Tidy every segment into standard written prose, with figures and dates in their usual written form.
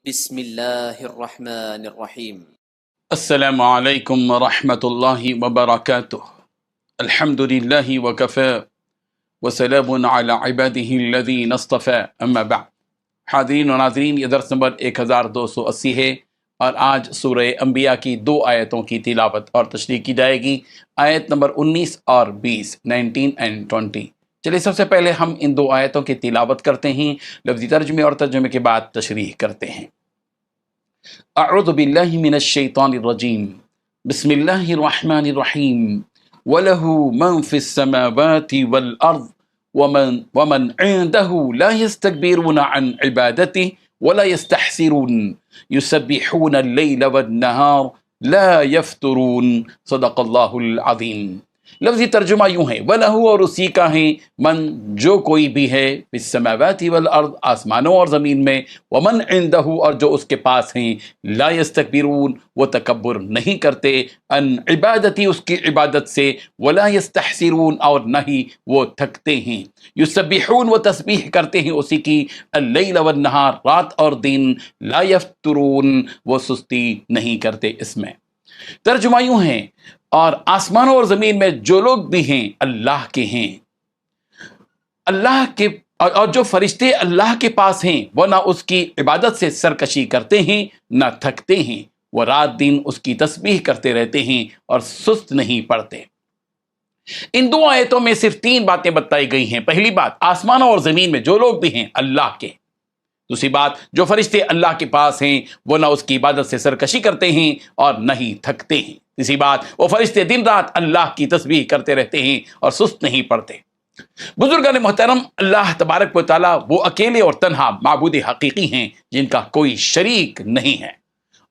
بسم اللہ الرحمن الرحیم۔ السلام علیکم ورحمۃ اللہ وبرکاتہ۔ الحمد للہ وکفی وسلام علی عبادہ الذین اصطفی، اما بعد۔ حاضرین و ناظرین، یہ درس نمبر 1280 ہے اور آج سورہ انبیاء کی 2 آیتوں کی تلاوت اور تشریح کی جائے گی، آیت نمبر 19 اور 20، 19 and 20۔ چلیے سب سے پہلے ہم ان 2 آیتوں کی تلاوت کرتے ہیں، لفظی ترجمے اور ترجمے کے بعد تشریح کرتے ہیں۔ اعوذ باللہ من الشیطان الرجیم، بسم اللہ الرحمن الرحیم۔ وَلَهُ مَن فِي السَّمَاوَاتِ وَالْأَرْضِ وَمَنْ عِندَهُ لَا يَسْتَكْبِرُونَ عَنْ عِبَادَتِهِ وَلَا يَسْتَحْسِرُونَ يُسَبِّحُونَ اللَّيْلَ وَالنَّهَارَ لَا يَفْتُرُونَ۔ صدق اللہ العظیم۔ لفظی ترجمہ یوں ہے، وَلَهُ، اور اسی کا ہے، من، جو کوئی بھی ہے، فی السماوات والارض، آسمانوں اور زمین میں، ومن عندہ، اور جو اس کے پاس ہیں، لا یستکبرون، وہ تکبر نہیں کرتے، ان عبادتی، اس کی عبادت سے، ولا یستحسرون، اور نہ ہی وہ تھکتے ہیں، یسبحون، وہ تسبیح کرتے ہیں اسی کی، اللیل والنہار، رات اور دن، لا یفترون، وہ سستی نہیں کرتے اس میں۔ ترجمہ یوں ہے، اور آسمانوں اور زمین میں جو لوگ بھی ہیں اللہ کے ہیں، اللہ کے، اور جو فرشتے اللہ کے پاس ہیں، وہ نہ اس کی عبادت سے سرکشی کرتے ہیں نہ تھکتے ہیں، وہ رات دن اس کی تسبیح کرتے رہتے ہیں اور سست نہیں پڑتے۔ ان 2 آیتوں میں صرف 3 باتیں بتائی گئی ہیں۔ پہلی بات، آسمانوں اور زمین میں جو لوگ بھی ہیں اللہ کے۔ دوسری بات، جو فرشتے اللہ کے پاس ہیں وہ نہ اس کی عبادت سے سرکشی کرتے ہیں اور نہ ہی تھکتے ہیں۔ تیسری بات، وہ فرشتے دن رات اللہ کی تسبیح کرتے رہتے ہیں اور سست نہیں پڑتے۔ بزرگان محترم، اللہ تبارک و تعالیٰ وہ اکیلے اور تنہا معبود حقیقی ہیں جن کا کوئی شریک نہیں ہے،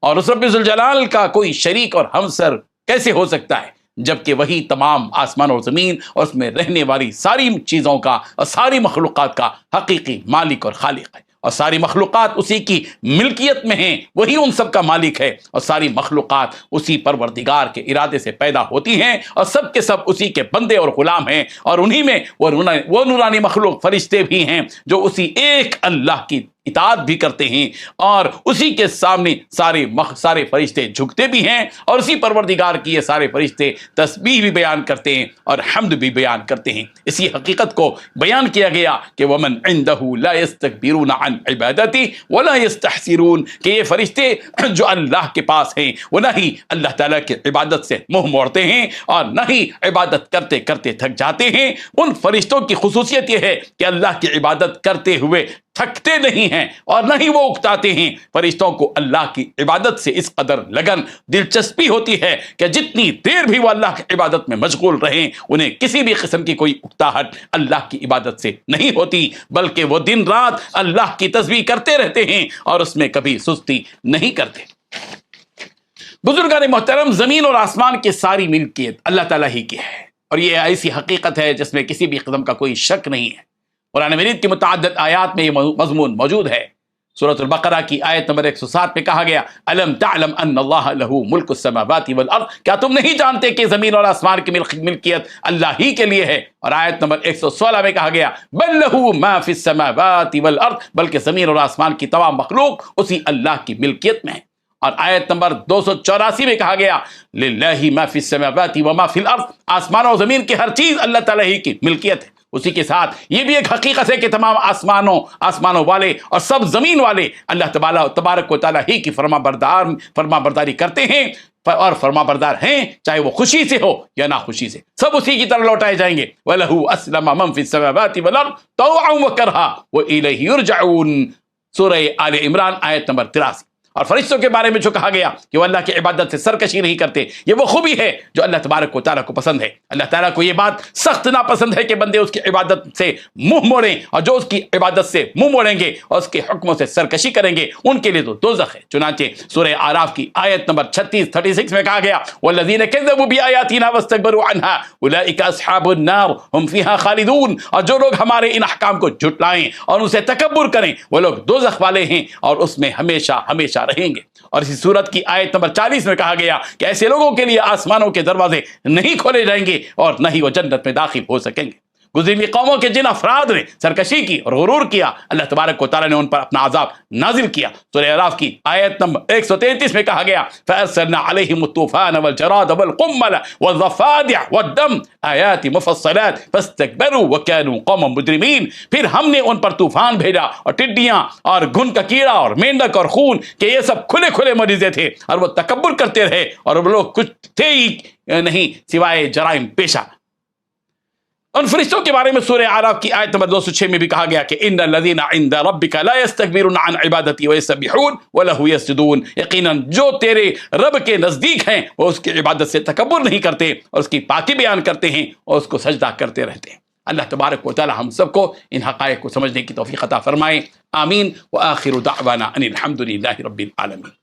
اور اس رب ذوالجلال کا کوئی شریک اور ہمسر کیسے ہو سکتا ہے جبکہ وہی تمام آسمان اور زمین اور اس میں رہنے والی ساری چیزوں کا اور ساری مخلوقات کا حقیقی مالک اور خالق ہے، اور ساری مخلوقات اسی کی ملکیت میں ہیں، وہی ان سب کا مالک ہے، اور ساری مخلوقات اسی پروردگار کے ارادے سے پیدا ہوتی ہیں اور سب کے سب اسی کے بندے اور غلام ہیں، اور انہی میں وہ نورانی مخلوق فرشتے بھی ہیں جو اسی ایک اللہ کی اطاعت بھی کرتے ہیں، اور اسی کے سامنے سارے فرشتے جھکتے بھی ہیں، اور اسی پروردگار کی یہ سارے فرشتے تسبیح بھی بیان کرتے ہیں اور حمد بھی بیان کرتے ہیں۔ اسی حقیقت کو بیان کیا گیا کہ ومن عندہ لا یستکبرون عن عبادتی ولا یستحسرون، کہ یہ فرشتے جو اللہ کے پاس ہیں وہ نہ ہی اللہ تعالیٰ کی عبادت سے منہ موڑتے ہیں اور نہ ہی عبادت کرتے کرتے تھک جاتے ہیں۔ ان فرشتوں کی خصوصیت یہ ہے کہ اللہ کی عبادت کرتے ہوئے تھکتے نہیں ہیں اور نہ ہی وہ اکتاتے ہیں۔ فرشتوں کو اللہ کی عبادت سے اس قدر لگن، دلچسپی ہوتی ہے کہ جتنی دیر بھی وہ اللہ کی عبادت میں مشغول رہیں، انہیں کسی بھی قسم کی کوئی اکتاہٹ اللہ کی عبادت سے نہیں ہوتی، بلکہ وہ دن رات اللہ کی تسبیح کرتے رہتے ہیں اور اس میں کبھی سستی نہیں کرتے۔ بزرگان محترم، زمین اور آسمان کی ساری ملکیت اللہ تعالیٰ ہی کی ہے، اور یہ ایسی حقیقت ہے جس میں کسی بھی قسم کا کوئی شک نہیں ہے۔ قرآن مجید کی متعدد آیات میں یہ مضمون موجود ہے۔ سورۃ البقرہ کی آیت نمبر 107 میں کہا گیا، الم تعلم ان اللہ لہ ملک السماوات والارض، کیا تم نہیں جانتے کہ زمین اور آسمان کی ملکیت اللہ ہی کے لیے ہے؟ اور آیت نمبر 116 میں کہا گیا، بل لہ ما فی السماوات والارض، بلکہ زمین اور آسمان کی تمام مخلوق اسی اللہ کی ملکیت میں ہے۔ اور آیت نمبر 284 میں کہا گیا، للہ ما فی السماوات وما فی الارض، آسمان اور زمین کی ہر چیز اللہ تعالیٰ ہی کی ملکیت ہے۔ اسی کے ساتھ یہ بھی ایک حقیقت ہے کہ تمام آسمانوں والے اور سب زمین والے اللہ تبارک و تعالیٰ ہی کی فرما برداری کرتے ہیں اور فرما بردار ہیں، چاہے وہ خوشی سے ہو یا ناخوشی سے، سب اسی کی طرح لوٹائے جائیں گے۔ وَلَهُ أَسْلَمَ مَن فِي السَّمَاوَاتِ وَالْأَرْضِ طَوْعًا وَكَرْهًا وَإِلَيْهِ يُرْجَعُونَ، سورہ آل عمران آیت نمبر 83۔ اور فرشتوں کے بارے میں جو کہا گیا کہ وہ اللہ کی عبادت سے سرکشی نہیں کرتے، یہ وہ خوبی ہے جو اللہ تبارک و تعالیٰ کو پسند ہے۔ اللہ تعالیٰ کو یہ بات سخت ناپسند ہے کہ بندے اس کی عبادت سے منہ موڑیں، اور جو اس کی عبادت سے منہ موڑیں گے اور اس کے حکموں سے سرکشی کریں گے ان کے لیے تو دوزخ ہے۔ چنانچہ سورہ اعراف کی آیت نمبر 36 میں کہا گیا، والذین کذبوا بآیاتنا واستکبروا عنہا اولئک اصحاب النار هم فیہا خالدون، اور جو لوگ ہمارے ان احکام کو جھٹلائیں اور ان سے تکبر کریں وہ لوگ دوزخ والے ہیں اور اس میں ہمیشہ ہمیشہ رہیں گے۔ اور اسی سورت کی آیت نمبر 40 میں کہا گیا کہ ایسے لوگوں کے لیے آسمانوں کے دروازے نہیں کھولے جائیں گے اور نہ ہی وہ جنت میں داخل ہو سکیں گے۔ گزری ہوئی قوموں کے جن افراد نے سرکشی کی اور غرور کیا، اللہ تبارک و تعالیٰ نے ان پر اپنا عذاب نازل کیا۔ سورہ اعراف کی آیت نمبر 133 میں کہا گیا فَأَرْسَلْنَا عَلَيْهِمُ الطُّوفَانَ وَالْجَرَادَ وَالْقُمَّلَ وَالضَّفَادِعَ وَالدَّمَ آیَاتٍ مُفَصَّلَاتٍ فَاسْتَكْبَرُوا وَكَانُوا قَوْمًا مُجْرِمِينَ۔ پھر ہم نے ان پر طوفان بھیجا اور ٹڈیاں اور گھن کا کیڑا اور مینڈک اور خون کہ یہ سب کھلے کھلے مریضے تھے، اور وہ تکبر کرتے رہے اور وہ لوگ کچھ تھے ہی نہیں سوائے جرائم پیشہ۔ ان فرشتوں کے بارے میں سورہ اعراف کی آیت نمبر 206 میں بھی کہا گیا کہ ان الذین عند ربک لا یستکبرون عن عبادتی ویسبحون وله یسجدون، یقیناً جو تیرے رب کے نزدیک ہیں وہ اس کی عبادت سے تکبر نہیں کرتے اور اس کی پاکی بیان کرتے ہیں اور اس کو سجدہ کرتے رہتے ہیں۔ اللہ تبارک و تعالی ہم سب کو ان حقائق کو سمجھنے کی توفیق عطا فرمائے، آمین۔ وآخر دعوانا ان الحمد للہ رب العالمین۔